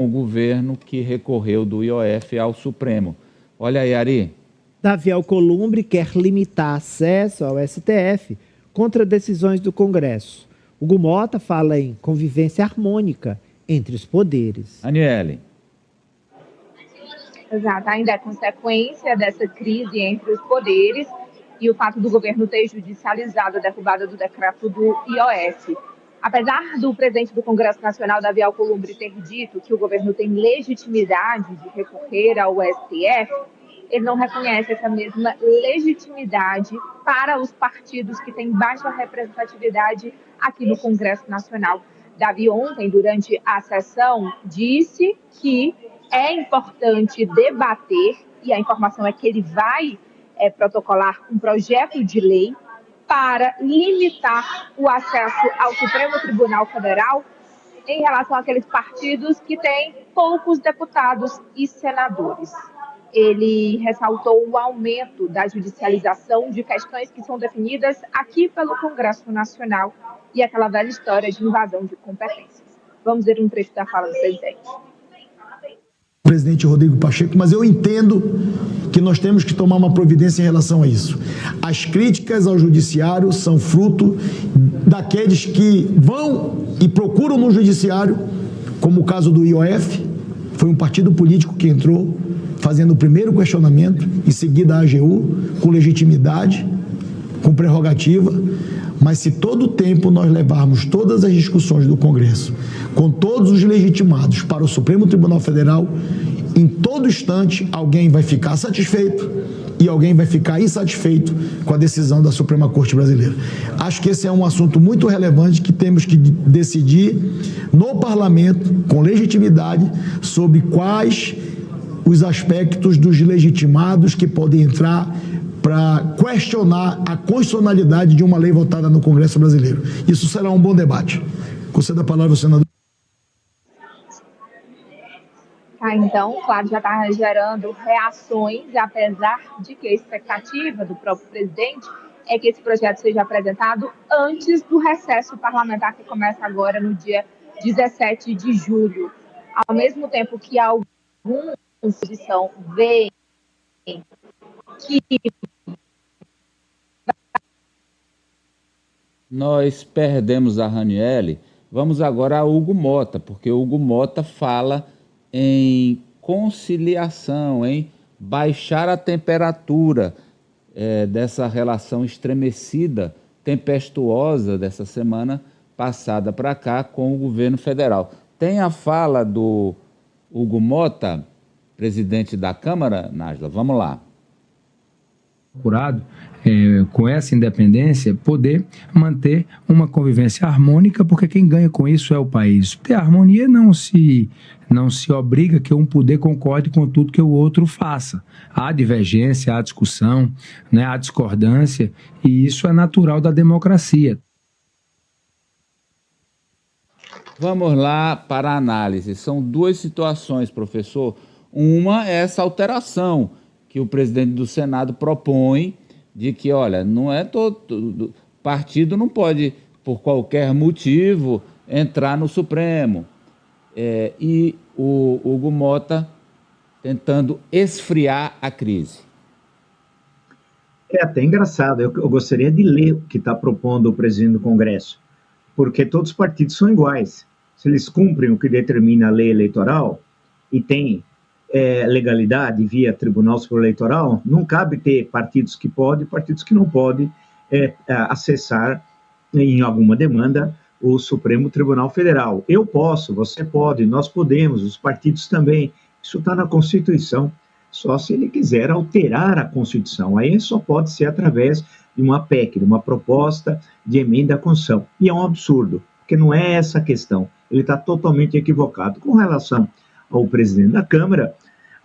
o governo que recorreu do IOF ao Supremo. Olha aí, Ari. Davi Alcolumbre quer limitar acesso ao STF contra decisões do Congresso. Hugo Mota fala em convivência harmônica entre os poderes. Aniele. Exato, ainda é consequência dessa crise entre os poderes e o fato do governo ter judicializado a derrubada do decreto do IOF. Apesar do presidente do Congresso Nacional, Davi Alcolumbre, ter dito que o governo tem legitimidade de recorrer ao STF, ele não reconhece essa mesma legitimidade para os partidos que têm baixa representatividade aqui no Congresso Nacional. Davi, ontem, durante a sessão, disse que é importante debater, e a informação é que ele vai protocolar um projeto de lei para limitar o acesso ao Supremo Tribunal Federal em relação àqueles partidos que têm poucos deputados e senadores. Ele ressaltou o aumento da judicialização de questões que são definidas aqui pelo Congresso Nacional e aquela velha história de invasão de competências. Vamos ver um trecho da fala do presidente. Presidente Rodrigo Pacheco, mas eu entendo que nós temos que tomar uma providência em relação a isso. As críticas ao judiciário são fruto daqueles que vão e procuram no judiciário, como o caso do IOF, foi um partido político que entrou fazendo o primeiro questionamento, em seguida a AGU, com legitimidade, com prerrogativa, mas se todo o tempo nós levarmos todas as discussões do Congresso, com todos os legitimados para o Supremo Tribunal Federal, em todo instante alguém vai ficar satisfeito e alguém vai ficar insatisfeito com a decisão da Suprema Corte Brasileira. Acho que esse é um assunto muito relevante que temos que decidir no Parlamento, com legitimidade, sobre quais os aspectos dos legitimados que podem entrar para questionar a constitucionalidade de uma lei votada no Congresso Brasileiro. Isso será um bom debate. Concedo a palavra ao senador. Então, claro, já está gerando reações, apesar de que a expectativa do próprio presidente é que esse projeto seja apresentado antes do recesso parlamentar que começa agora no dia 17 de julho. Ao mesmo tempo que alguns oposição veem que nós perdemos a Raniele, vamos agora a Hugo Mota, porque Hugo Mota fala em conciliação, em baixar a temperatura dessa relação estremecida, tempestuosa dessa semana passada para cá com o governo federal. Tem a fala do Hugo Mota, presidente da Câmara, Nájila, vamos lá. Procurado, com essa independência, poder manter uma convivência harmônica, porque quem ganha com isso é o país. Ter harmonia não se obriga que um poder concorde com tudo que o outro faça. Há divergência, há discussão, né, há discordância, e isso é natural da democracia. Vamos lá para a análise. São duas situações, professor. Uma é essa alteração que o presidente do Senado propõe de que, olha, não é todo partido não pode, por qualquer motivo, entrar no Supremo. E o Hugo Mota tentando esfriar a crise. É até engraçado, eu gostaria de ler o que está propondo o presidente do Congresso, porque todos os partidos são iguais. Se eles cumprem o que determina a lei eleitoral e tem legalidade via Tribunal Superior Eleitoral, não cabe ter partidos que podem e partidos que não podem acessar em alguma demanda o Supremo Tribunal Federal. Eu posso, você pode, nós podemos, os partidos também. Isso está na Constituição, só se ele quiser alterar a Constituição. Aí só pode ser através de uma PEC, de uma proposta de emenda à Constituição. E é um absurdo, porque não é essa a questão. Ele está totalmente equivocado. Com relação ao presidente da Câmara,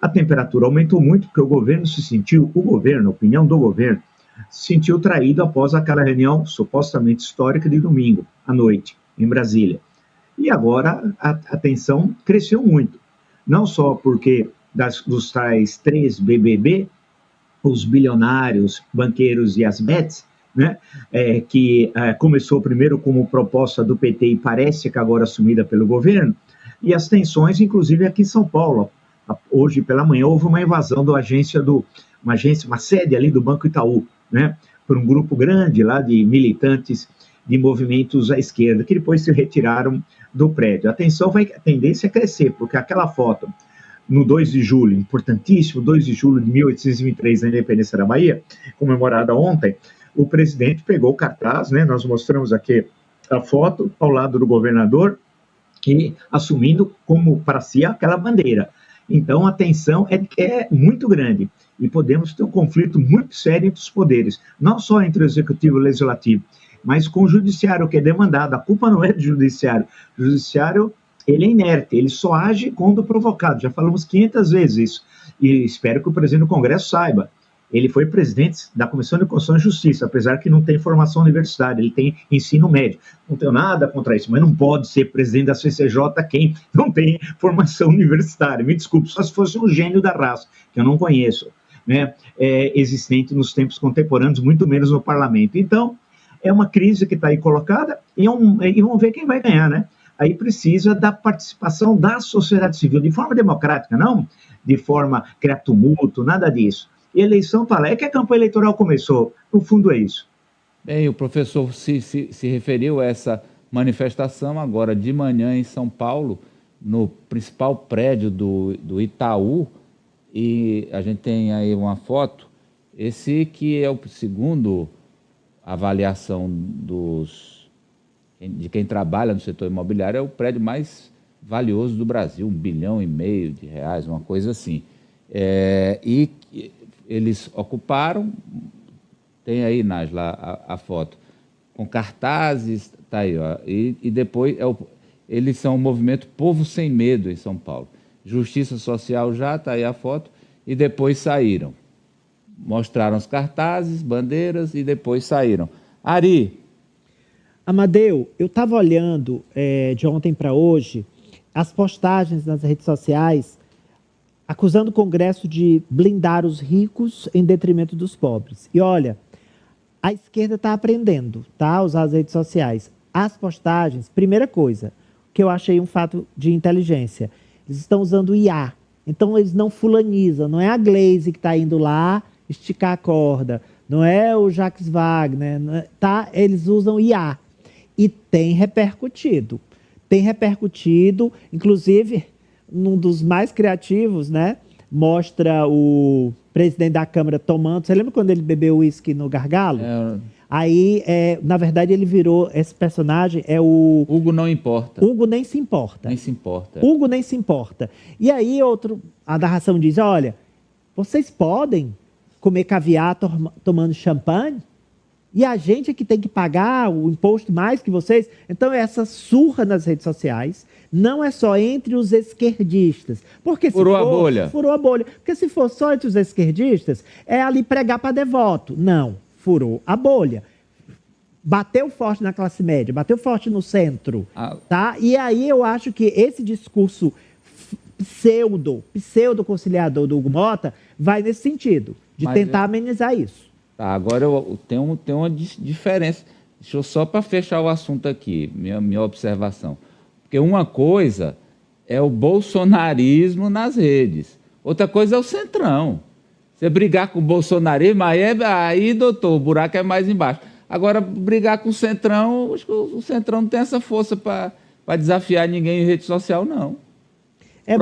a temperatura aumentou muito, porque o governo se sentiu, a opinião do governo, se sentiu traído após aquela reunião supostamente histórica de domingo à noite, em Brasília. E agora a tensão cresceu muito, não só porque dos tais 3 BBB, os bilionários, banqueiros e as bets, né, que começou primeiro como proposta do PT e parece que agora assumida pelo governo, e as tensões, inclusive aqui em São Paulo. Hoje pela manhã houve uma invasão uma sede ali do Banco Itaú, né, por um grupo grande lá de militantes de movimentos à esquerda, que depois se retiraram do prédio. A tendência é crescer, porque aquela foto no 2 de julho, importantíssimo, 2 de julho de 1823, na independência da Bahia, comemorada ontem, o presidente pegou o cartaz, né, nós mostramos aqui a foto, ao lado do governador, e assumindo como para si aquela bandeira. Então, a tensão é muito grande e podemos ter um conflito muito sério entre os poderes, não só entre o executivo e o legislativo, mas com o judiciário, que é demandado. A culpa não é do judiciário. O judiciário, ele é inerte, ele só age quando provocado. Já falamos 500 vezes isso. E espero que o presidente do Congresso saiba. Ele foi presidente da Comissão de Constituição e Justiça, apesar que não tem formação universitária, ele tem ensino médio. Não tenho nada contra isso, mas não pode ser presidente da CCJ quem não tem formação universitária. Me desculpe, só se fosse um gênio da raça, que eu não conheço, né, existente nos tempos contemporâneos, muito menos no parlamento. Então, é uma crise que está aí colocada e vamos ver quem vai ganhar, né? Aí precisa da participação da sociedade civil, de forma democrática, não de forma criar tumulto, nada disso. E a eleição está lá. É que a campanha eleitoral começou. No fundo é isso. Bem, o professor se referiu a essa manifestação agora de manhã em São Paulo, no principal prédio do Itaú, e a gente tem aí uma foto. Esse que é o segundo avaliação de quem trabalha no setor imobiliário, é o prédio mais valioso do Brasil, R$1,5 bilhão, uma coisa assim. E eles ocuparam, tem aí, Nájila, a foto, com cartazes, tá aí, ó, e depois eles são o movimento Povo Sem Medo em São Paulo. Justiça Social já, tá aí a foto, e depois saíram. Mostraram os cartazes, bandeiras, e depois saíram. Ari. Amadeu, eu estava olhando de ontem para hoje as postagens nas redes sociais acusando o Congresso de blindar os ricos em detrimento dos pobres. E olha, a esquerda está aprendendo, tá, a usar as redes sociais. As postagens, primeira coisa, que eu achei um fato de inteligência, eles estão usando o IA. Então eles não fulanizam, não é a Glaze que está indo lá esticar a corda, não é o Jacques Wagner, tá? Eles usam IA. E tem repercutido. Tem repercutido, inclusive, num dos mais criativos, né? Mostra o presidente da Câmara tomando... Você lembra quando ele bebeu uísque no gargalo? Aí, na verdade, ele virou... Esse personagem é o... Hugo não importa. Hugo nem se importa. Nem se importa. Hugo nem se importa. E aí, a narração diz, olha, vocês podem comer caviar tomando champanhe? E a gente é que tem que pagar o imposto mais que vocês? Então, essa surra nas redes sociais não é só entre os esquerdistas. Porque furou a bolha. Furou a bolha. Porque se for só entre os esquerdistas, é ali pregar para devoto. Não, furou a bolha. Bateu forte na classe média, bateu forte no centro. Tá? E aí eu acho que esse discurso pseudo-conciliador do Hugo Mota vai nesse sentido, de tentar amenizar isso. Tá, agora eu tenho uma diferença. Deixa eu só para fechar o assunto aqui, minha observação. Porque uma coisa é o bolsonarismo nas redes, outra coisa é o centrão. Você brigar com o bolsonarismo, aí, doutor, o buraco é mais embaixo. Agora, brigar com o centrão, acho que o centrão não tem essa força para desafiar ninguém em rede social, não. O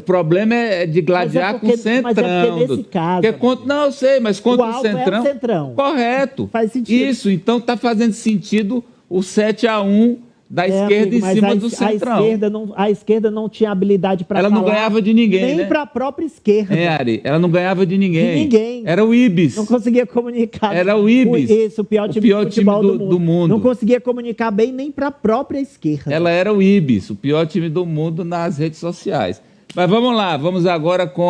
problema é de gladiar com o centrão. Mas nesse caso... Não, eu sei, mas contra o centrão... É o centrão. Correto. Faz sentido. Isso, então está fazendo sentido o 7-1 da esquerda, amigo, em cima do centrão. A esquerda não tinha habilidade para falar. Ela não ganhava de ninguém, nem para a própria esquerda. Ari, ela não ganhava de ninguém. De ninguém. Era o Ibis. Não conseguia comunicar. Era o Ibis. Isso, o pior time do mundo. Não conseguia comunicar bem nem para a própria esquerda. Ela era o Ibis, o pior time do mundo nas redes sociais. Mas vamos lá, vamos agora com